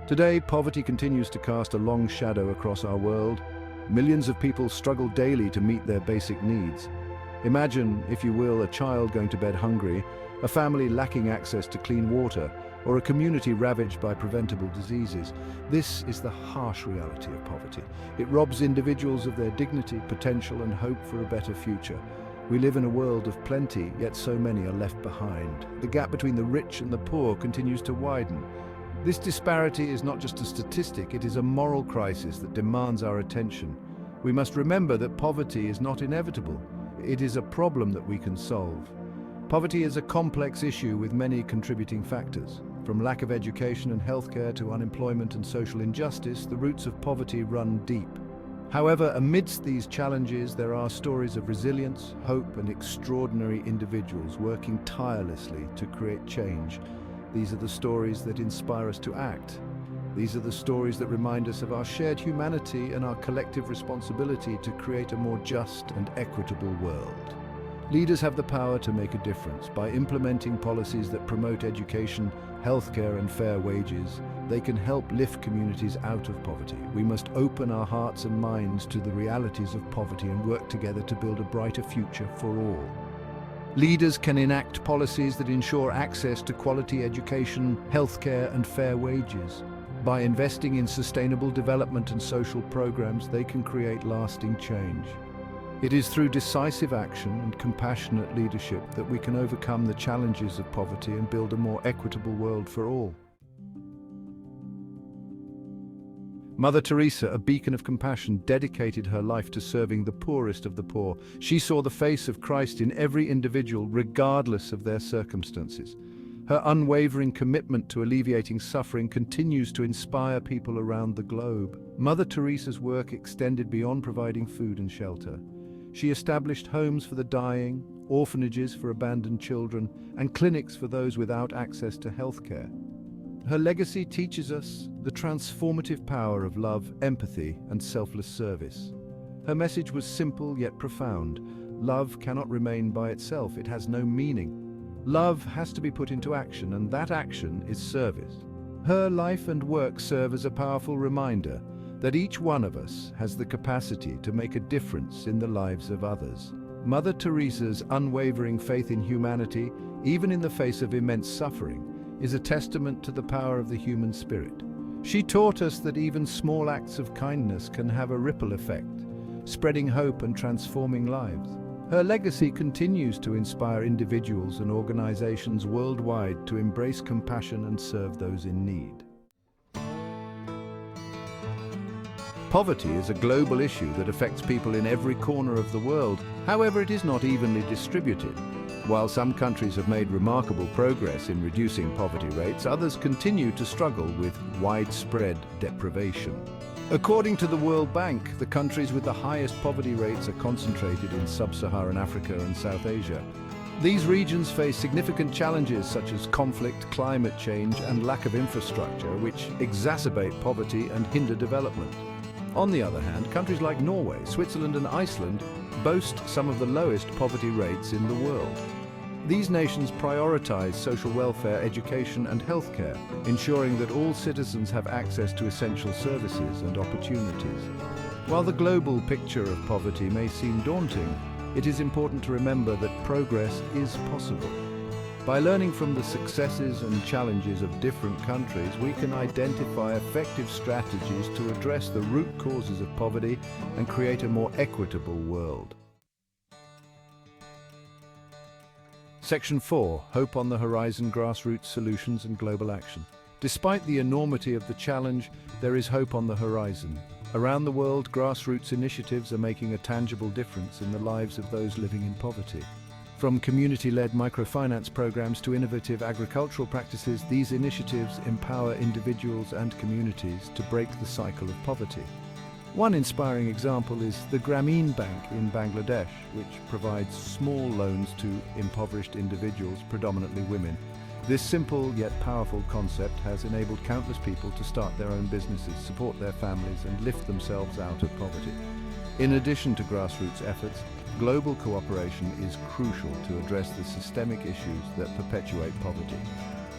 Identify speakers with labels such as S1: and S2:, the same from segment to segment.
S1: Today, poverty continues to cast a long shadow across our world. Millions of people struggle daily to meet their basic needs. Imagine, if you will, a child going to bed hungry, a family lacking access to clean water, or a community ravaged by preventable diseases. This is the harsh reality of poverty. It robs individuals of their dignity, potential, and hope for a better future. We live in a world of plenty, yet so many are left behind. The gap between the rich and the poor continues to widen. This disparity is not just a statistic, it is a moral crisis that demands our attention. We must remember that poverty is not inevitable. It is a problem that we can solve. Poverty is a complex issue with many contributing factors. From lack of education and healthcare to unemployment and social injustice, the roots of poverty run deep. However, amidst these challenges, there are stories of resilience, hope, and extraordinary individuals working tirelessly to create change. These are the stories that inspire us to act. These are the stories that remind us of our shared humanity and our collective responsibility to create a more just and equitable world. Leaders have the power to make a difference. By implementing policies that promote education, healthcare, and fair wages, they can help lift communities out of poverty. We must open our hearts and minds to the realities of poverty and work together to build a brighter future for all. Leaders can enact policies that ensure access to quality education, healthcare, and fair wages. By investing in sustainable development and social programs, they can create lasting change. It is through decisive action and compassionate leadership that we can overcome the challenges of poverty and build a more equitable world for all. Mother Teresa, a beacon of compassion, dedicated her life to serving the poorest of the poor. She saw the face of Christ in every individual, regardless of their circumstances. Her unwavering commitment to alleviating suffering continues to inspire people around the globe. Mother Teresa's work extended beyond providing food and shelter. She established homes for the dying, orphanages for abandoned children, and clinics for those without access to healthcare. Her legacy teaches us the transformative power of love, empathy, and selfless service. Her message was simple yet profound. Love cannot remain by itself. It has no meaning. Love has to be put into action, and that action is service. Her life and work serve as a powerful reminder that each one of us has the capacity to make a difference in the lives of others. Mother Teresa's unwavering faith in humanity, even in the face of immense suffering, is a testament to the power of the human spirit. She taught us that even small acts of kindness can have a ripple effect, spreading hope and transforming lives. Her legacy continues to inspire individuals and organizations worldwide to embrace compassion and serve those in need. Poverty is a global issue that affects people in every corner of the world. However, it is not evenly distributed. While some countries have made remarkable progress in reducing poverty rates, others continue to struggle with widespread deprivation. According to the World Bank, the countries with the highest poverty rates are concentrated in sub-Saharan Africa and South Asia. These regions face significant challenges such as conflict, climate change, and lack of infrastructure, which exacerbate poverty and hinder development. On the other hand, countries like Norway, Switzerland, and Iceland boast some of the lowest poverty rates in the world. These nations prioritize social welfare, education, and healthcare, ensuring that all citizens have access to essential services and opportunities. While the global picture of poverty may seem daunting, it is important to remember that progress is possible. By learning from the successes and challenges of different countries, we can identify effective strategies to address the root causes of poverty and create a more equitable world. Section 4. Hope on the Horizon: Grassroots Solutions and Global Action. Despite the enormity of the challenge, there is hope on the horizon. Around the world, grassroots initiatives are making a tangible difference in the lives of those living in poverty. From community-led microfinance programs to innovative agricultural practices, these initiatives empower individuals and communities to break the cycle of poverty. One inspiring example is the Grameen Bank in Bangladesh, which provides small loans to impoverished individuals, predominantly women. This simple yet powerful concept has enabled countless people to start their own businesses, support their families, and lift themselves out of poverty. In addition to grassroots efforts, global cooperation is crucial to address the systemic issues that perpetuate poverty.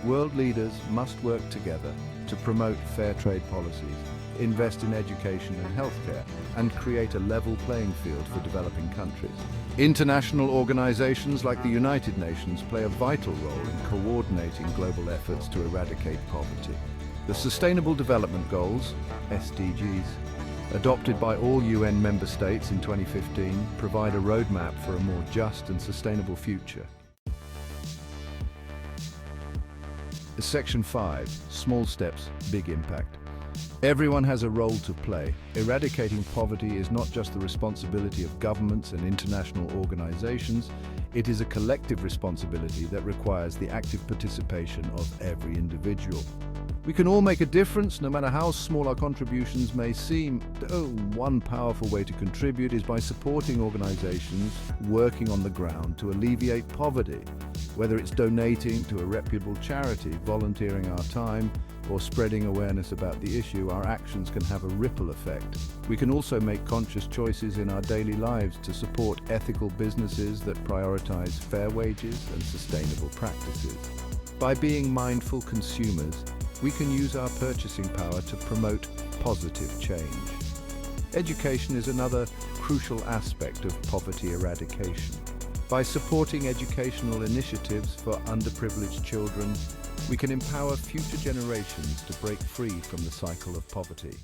S1: World leaders must work together to promote fair trade policies, invest in education and healthcare, and create a level playing field for developing countries. International organizations like the United Nations play a vital role in coordinating global efforts to eradicate poverty. The Sustainable Development Goals, SDGs, adopted by all UN member states in 2015, provide a roadmap for a more just and sustainable future. Section 5, Small Steps, Big Impact. Everyone has a role to play. Eradicating poverty is not just the responsibility of governments and international organizations, it is a collective responsibility that requires the active participation of every individual. We can all make a difference, no matter how small our contributions may seem. One powerful way to contribute is by supporting organizations working on the ground to alleviate poverty. Whether it's donating to a reputable charity, volunteering our time, or spreading awareness about the issue, our actions can have a ripple effect. We can also make conscious choices in our daily lives to support ethical businesses that prioritize fair wages and sustainable practices. By being mindful consumers, we can use our purchasing power to promote positive change. Education is another crucial aspect of poverty eradication. By supporting educational initiatives for underprivileged children, we can empower future generations to break free from the cycle of poverty.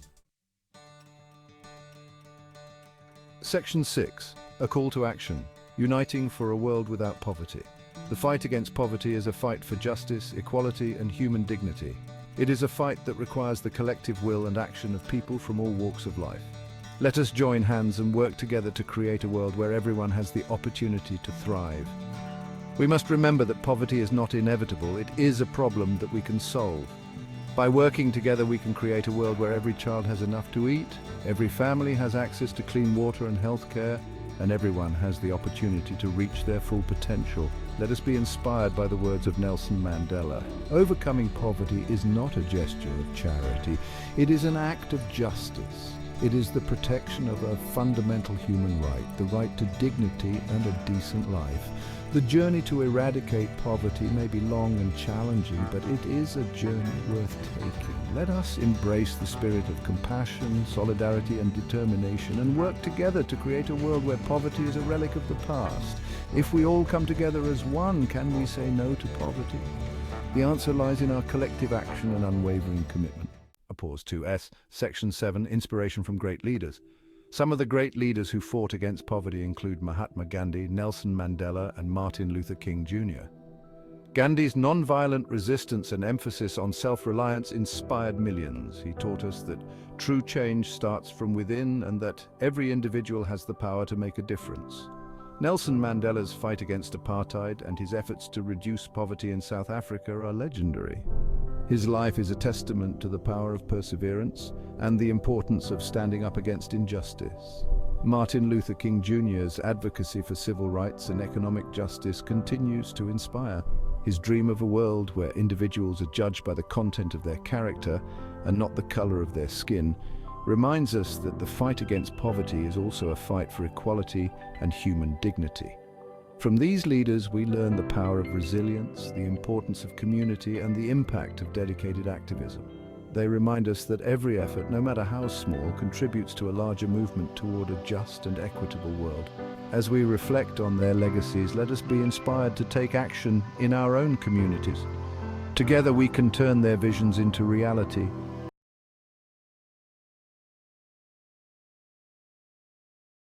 S1: Section 6, a call to action, uniting for a world without poverty. The fight against poverty is a fight for justice, equality, and human dignity. It is a fight that requires the collective will and action of people from all walks of life. Let us join hands and work together to create a world where everyone has the opportunity to thrive. We must remember that poverty is not inevitable, it is a problem that we can solve. By working together, we can create a world where every child has enough to eat, every family has access to clean water and health care, and everyone has the opportunity to reach their full potential. Let us be inspired by the words of Nelson Mandela. Overcoming poverty is not a gesture of charity, it is an act of justice. It is the protection of a fundamental human right, the right to dignity and a decent life. The journey to eradicate poverty may be long and challenging, but it is a journey worth taking. Let us embrace the spirit of compassion, solidarity, and determination, and work together to create a world where poverty is a relic of the past. If we all come together as one, can we say no to poverty? The answer lies in our collective action and unwavering commitment. A pause 2S, Section 7, Inspiration from Great Leaders. Some of the great leaders who fought against poverty include Mahatma Gandhi, Nelson Mandela, and Martin Luther King Jr. Gandhi's non-violent resistance and emphasis on self-reliance inspired millions. He taught us that true change starts from within and that every individual has the power to make a difference. Nelson Mandela's fight against apartheid and his efforts to reduce poverty in South Africa are legendary. His life is a testament to the power of perseverance and the importance of standing up against injustice. Martin Luther King Jr.'s advocacy for civil rights and economic justice continues to inspire. His dream of a world where individuals are judged by the content of their character and not the color of their skin reminds us that the fight against poverty is also a fight for equality and human dignity. From these leaders, we learn the power of resilience, the importance of community, and the impact of dedicated activism. They remind us that every effort, no matter how small, contributes to a larger movement toward a just and equitable world. As we reflect on their legacies, let us be inspired to take action in our own communities. Together we can turn their visions into reality,